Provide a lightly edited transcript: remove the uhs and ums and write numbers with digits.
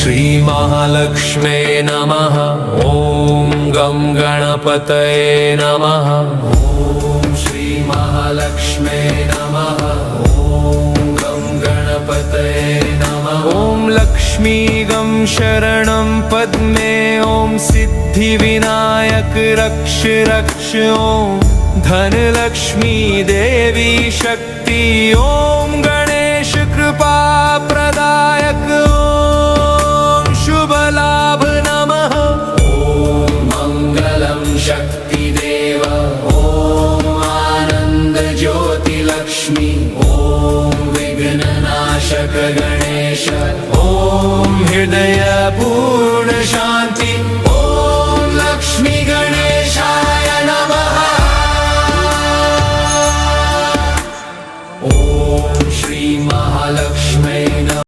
श्रीमहालक्ष्म्यै नमः। ॐ गं गणपतये नमः। ॐ श्रीमहालक्ष्म्यै नमः। ॐ गं गणपतये नमः। ॐ लक्ष्मी गं शरणं पद्मे। ॐ सिद्धिविनायक रक्ष रक्ष। ॐ धनलक्ष्मी देवी शक्ति। ॐ गणेश कृपा प्रदायक। ॐ शुभ लाभ नमः। ॐ मंगलम शक्तिदेव। ॐ आनंद ज्योति लक्ष्मी। ॐ विघ्ननाशक गणेश। ॐ हृदय पूर्ण शांति। ॐ लक्ष्मी गणेशाय नमः। ॐ श्री महालक्ष्मी